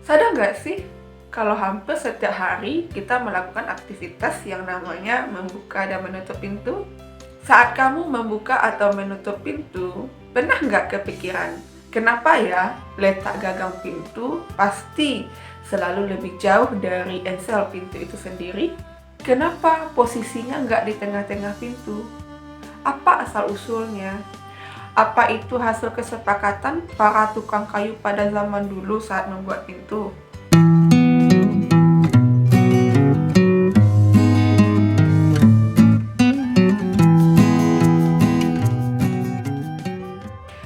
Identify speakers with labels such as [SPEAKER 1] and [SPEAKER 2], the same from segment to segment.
[SPEAKER 1] Sadar nggak sih, kalau hampir setiap hari kita melakukan aktivitas yang namanya membuka dan menutup pintu? Saat kamu membuka atau menutup pintu, pernah nggak kepikiran, kenapa ya letak gagang pintu pasti selalu lebih jauh dari ensel pintu itu sendiri? Kenapa posisinya nggak di tengah-tengah pintu? Apa asal-usulnya? Apa itu hasil kesepakatan para tukang kayu pada zaman dulu saat membuat pintu?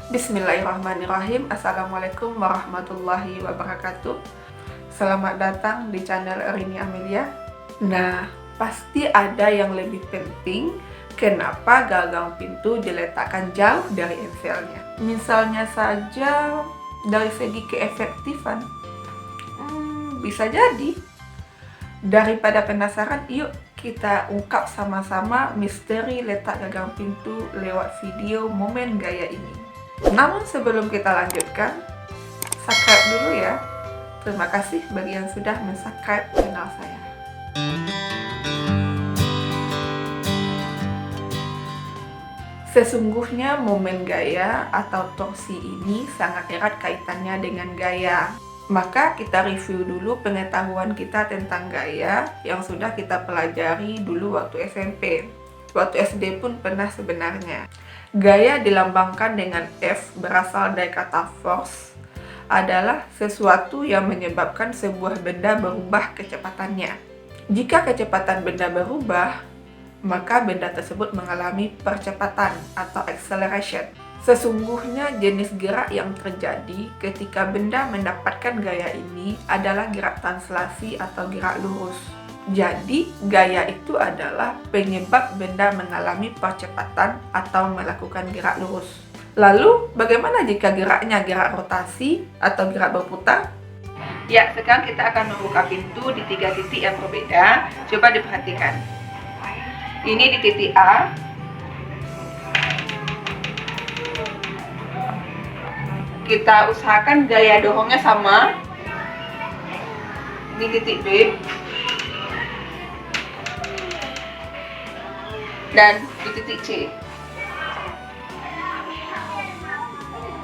[SPEAKER 1] Bismillahirrahmanirrahim. Assalamualaikum warahmatullahi wabarakatuh. Selamat datang di channel Rini Amelia. Nah, pasti ada yang lebih penting kenapa gagang pintu diletakkan jauh dari enselnya. Misalnya saja dari segi keefektifan. Bisa jadi. Daripada penasaran, yuk kita ungkap sama-sama misteri letak gagang pintu lewat video momen gaya ini. Namun sebelum kita lanjutkan, subscribe dulu ya. Terima kasih bagi yang sudah mensubscribe channel saya. Sesungguhnya momen gaya atau torsi ini sangat erat kaitannya dengan gaya. Maka kita review dulu pengetahuan kita tentang gaya yang sudah kita pelajari dulu waktu SMP. Waktu SD pun pernah sebenarnya. Gaya dilambangkan dengan F berasal dari kata force, adalah sesuatu yang menyebabkan sebuah benda berubah kecepatannya. Jika kecepatan benda berubah, maka benda tersebut mengalami percepatan atau acceleration. Sesungguhnya jenis gerak yang terjadi ketika benda mendapatkan gaya ini adalah gerak translasi atau gerak lurus. Jadi, gaya itu adalah penyebab benda mengalami percepatan atau melakukan gerak lurus. Lalu, bagaimana jika geraknya gerak rotasi atau gerak berputar? Ya, sekarang kita akan membuka pintu di 3 titik yang berbeda. Coba diperhatikan. Ini di titik A. Kita usahakan gaya dorongnya sama. Di titik B. Dan di titik C.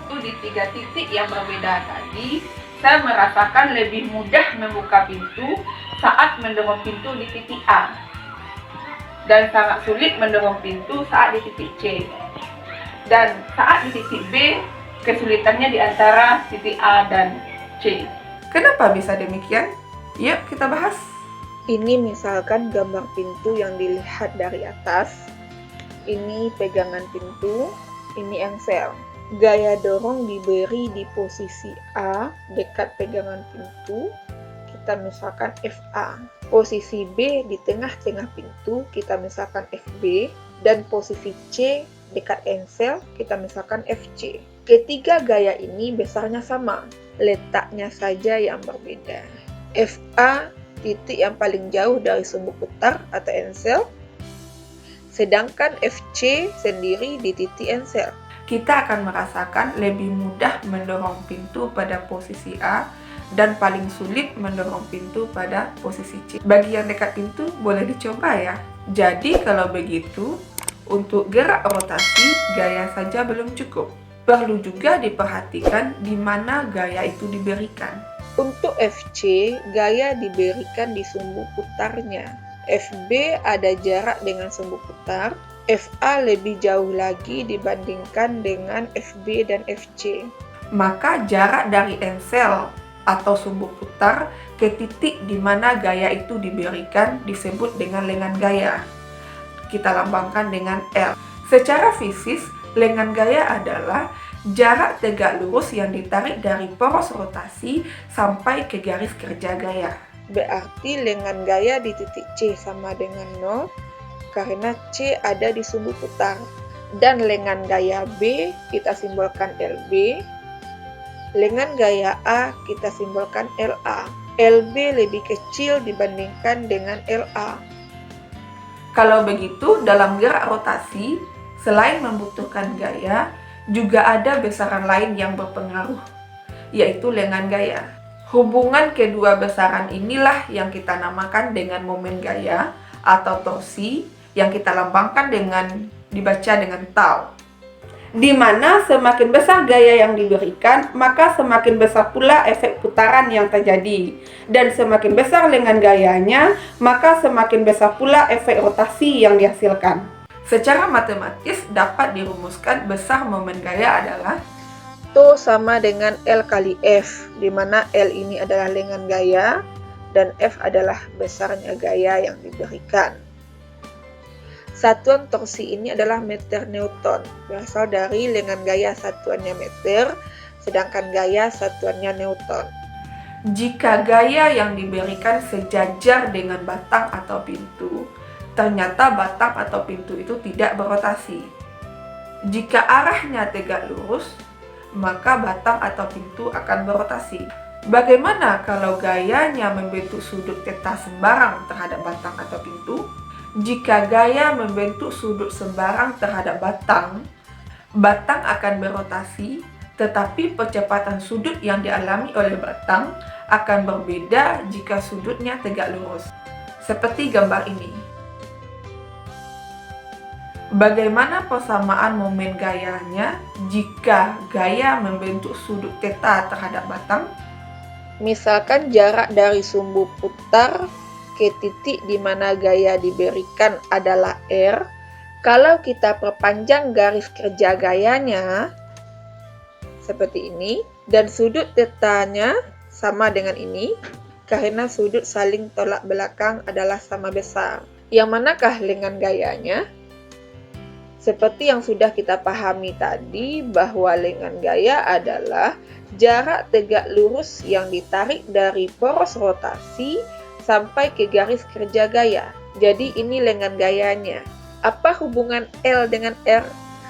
[SPEAKER 1] Itu di 3 titik yang berbeda tadi, saya merasakan lebih mudah membuka pintu saat mendorong pintu di titik A. Dan sangat sulit mendorong pintu saat di titik C. Dan saat di titik B, kesulitannya di antara titik A dan C. Kenapa bisa demikian? Yuk kita bahas.
[SPEAKER 2] Ini misalkan gambar pintu yang dilihat dari atas. Ini pegangan pintu, ini engsel. Gaya dorong diberi di posisi A dekat pegangan pintu, kita misalkan FA. Posisi B di tengah-tengah pintu, kita misalkan FB. Dan posisi C dekat engsel, kita misalkan FC. Ketiga gaya ini besarnya sama, letaknya saja yang berbeda. FA titik yang paling jauh dari sumbu putar atau engsel, sedangkan FC sendiri di titik engsel.
[SPEAKER 1] Kita akan merasakan lebih mudah mendorong pintu pada posisi A dan paling sulit mendorong pintu pada posisi C. Bagi yang dekat pintu boleh dicoba ya. Jadi kalau begitu, untuk gerak rotasi gaya saja belum cukup. Perlu juga diperhatikan di mana gaya itu diberikan.
[SPEAKER 2] Untuk FC, gaya diberikan di sumbu putarnya. FB ada jarak dengan sumbu putar. FA lebih jauh lagi dibandingkan dengan FB dan FC.
[SPEAKER 1] Maka jarak dari engsel atau sumbu putar ke titik di mana gaya itu diberikan disebut dengan lengan gaya. Kita lambangkan dengan L. Secara fisis, lengan gaya adalah jarak tegak lurus yang ditarik dari poros rotasi sampai ke garis kerja gaya.
[SPEAKER 2] Berarti lengan gaya di titik C sama dengan 0 karena C ada di sumbu putar. Dan lengan gaya B kita simbolkan LB. Lengan gaya A kita simbolkan LA. LB lebih kecil dibandingkan dengan LA.
[SPEAKER 1] Kalau begitu, dalam gerak rotasi, selain membutuhkan gaya, juga ada besaran lain yang berpengaruh, yaitu lengan gaya. Hubungan kedua besaran inilah yang kita namakan dengan momen gaya atau torsi yang kita lambangkan dengan dibaca dengan tau. Di mana semakin besar gaya yang diberikan, maka semakin besar pula efek putaran yang terjadi. Dan semakin besar lengan gayanya, maka semakin besar pula efek rotasi yang dihasilkan. Secara matematis dapat dirumuskan besar momen gaya adalah
[SPEAKER 2] Tau sama dengan L kali F, di mana L ini adalah lengan gaya dan F adalah besarnya gaya yang diberikan. Satuan torsi ini adalah meter Newton, berasal dari lengan gaya satuannya meter, sedangkan gaya satuannya Newton.
[SPEAKER 1] jika gaya yang diberikan sejajar dengan batang atau pintu, ternyata batang atau pintu itu tidak berotasi. Jika arahnya tegak lurus, maka batang atau pintu akan berotasi. Bagaimana kalau gayanya membentuk sudut theta sembarang terhadap batang atau pintu? Jika gaya membentuk sudut sembarang terhadap batang, batang akan berotasi, tetapi percepatan sudut yang dialami oleh batang akan berbeda jika sudutnya tegak lurus. Seperti gambar ini. Bagaimana persamaan momen gayanya jika gaya membentuk sudut theta terhadap batang?
[SPEAKER 2] Misalkan jarak dari sumbu putar ke titik di mana gaya diberikan adalah R. Kalau kita perpanjang garis kerja gayanya seperti ini, dan sudut tetanya sama dengan ini, karena sudut saling tolak belakang adalah sama besar. Yang manakah lengan gayanya? Seperti yang sudah kita pahami tadi, bahwa lengan gaya adalah jarak tegak lurus yang ditarik dari poros rotasi sampai ke garis kerja gaya. Jadi ini lengan gayanya. Apa hubungan L dengan R?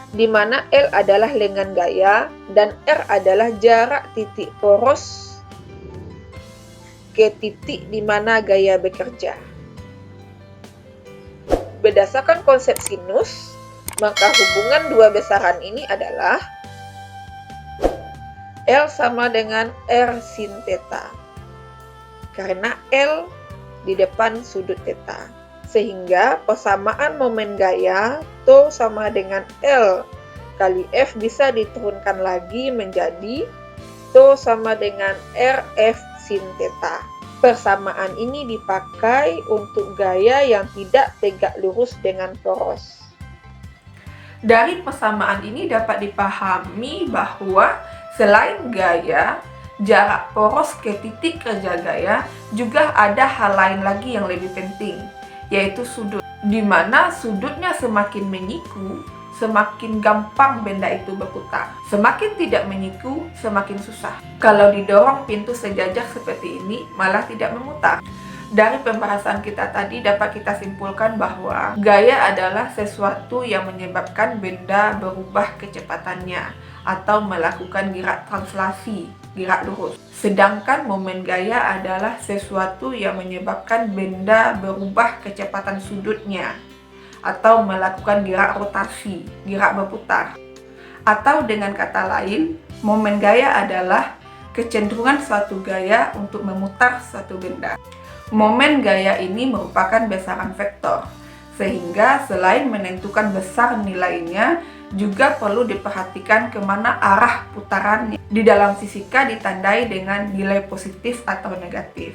[SPEAKER 2] Di mana L adalah lengan gaya dan R adalah jarak titik poros ke titik di mana gaya bekerja. Berdasarkan konsep sinus, maka hubungan dua besaran ini adalah L sama dengan R sin theta. Karena L di depan sudut theta. Sehingga persamaan momen gaya Tau sama dengan L kali F bisa diturunkan lagi menjadi Tau sama dengan RF sin theta. Persamaan ini dipakai untuk gaya yang tidak tegak lurus dengan poros.
[SPEAKER 1] Dari persamaan ini dapat dipahami bahwa selain gaya, jarak poros ke titik kerja gaya juga ada hal lain lagi yang lebih penting, yaitu sudut. Di mana sudutnya semakin menyiku, semakin gampang benda itu berputar. Semakin tidak menyiku, semakin susah. Kalau didorong pintu sejajar seperti ini, malah tidak memutar. Dari pembahasan kita tadi dapat kita simpulkan bahwa gaya adalah sesuatu yang menyebabkan benda berubah kecepatannya atau melakukan gerak translasi, gerak lurus. Sedangkan momen gaya adalah sesuatu yang menyebabkan benda berubah kecepatan sudutnya atau melakukan gerak rotasi, gerak berputar. Atau dengan kata lain, momen gaya adalah kecenderungan suatu gaya untuk memutar suatu benda. Momen gaya ini merupakan besaran vektor, sehingga selain menentukan besar nilainya, juga perlu diperhatikan kemana arah putarannya. Di dalam fisika ditandai dengan nilai positif atau negatif.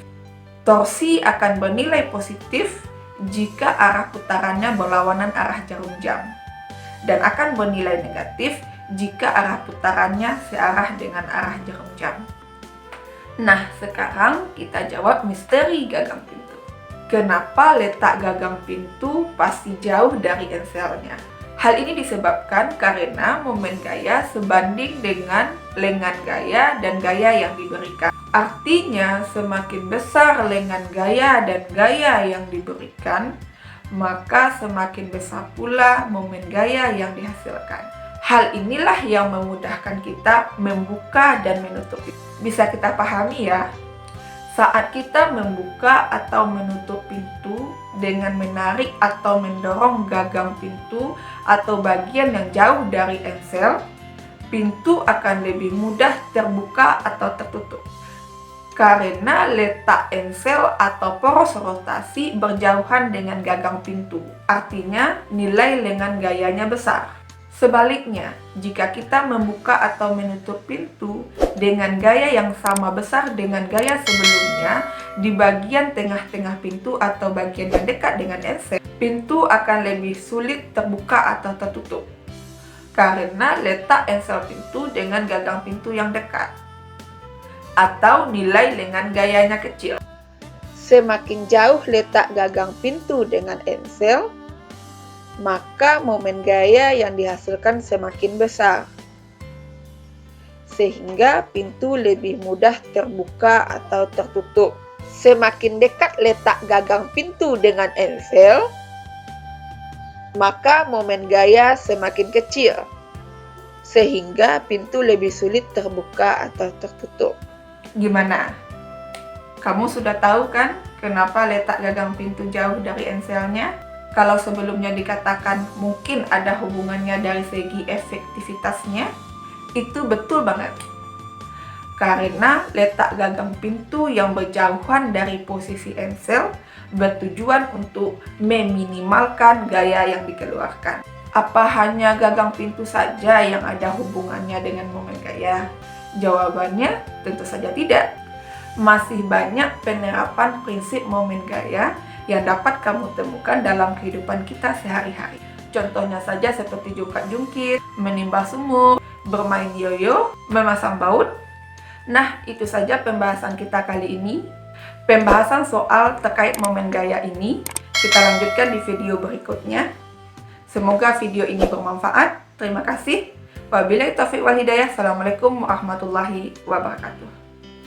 [SPEAKER 1] Torsi akan bernilai positif jika arah putarannya berlawanan arah jarum jam, dan akan bernilai negatif jika arah putarannya searah dengan arah jarum jam. Nah, sekarang kita jawab misteri gagang pintu. Kenapa letak gagang pintu pasti jauh dari enselnya? Hal ini disebabkan karena momen gaya sebanding dengan lengan gaya dan gaya yang diberikan. Artinya, semakin besar lengan gaya dan gaya yang diberikan, maka semakin besar pula momen gaya yang dihasilkan. Hal inilah yang memudahkan kita membuka dan menutup. Bisa kita pahami ya, saat kita membuka atau menutup pintu dengan menarik atau mendorong gagang pintu atau bagian yang jauh dari ensel, pintu akan lebih mudah terbuka atau tertutup. Karena letak ensel atau poros rotasi berjauhan dengan gagang pintu. Artinya, nilai lengan gayanya besar. Sebaliknya, jika kita membuka atau menutup pintu dengan gaya yang sama besar dengan gaya sebelumnya, di bagian tengah-tengah pintu atau bagian yang dekat dengan ensel, pintu akan lebih sulit terbuka atau tertutup karena letak ensel pintu dengan gagang pintu yang dekat atau nilai lengan gayanya kecil.
[SPEAKER 2] Semakin jauh letak gagang pintu dengan ensel, maka momen gaya yang dihasilkan semakin besar, sehingga pintu lebih mudah terbuka atau tertutup. Semakin dekat letak gagang pintu dengan ensel, maka momen gaya semakin kecil, sehingga pintu lebih sulit terbuka atau tertutup.
[SPEAKER 1] Gimana? Kamu sudah tahu kan kenapa letak gagang pintu jauh dari enselnya? Kalau sebelumnya dikatakan mungkin ada hubungannya dari segi efektivitasnya, itu betul banget. Karena letak gagang pintu yang berjauhan dari posisi ensel bertujuan untuk meminimalkan gaya yang dikeluarkan. Apa hanya gagang pintu saja yang ada hubungannya dengan momen gaya? Jawabannya tentu saja tidak. Masih banyak penerapan prinsip momen gaya yang dapat kamu temukan dalam kehidupan kita sehari-hari. Contohnya saja seperti jungkat-jungkit, menimba sumur, bermain yoyo, memasang baut. Nah, itu saja pembahasan kita kali ini. Pembahasan soal terkait momen gaya ini kita lanjutkan di video berikutnya. Semoga video ini bermanfaat. Terima kasih. Wabillahi taufiq wal hidayah. Assalamualaikum warahmatullahi wabarakatuh.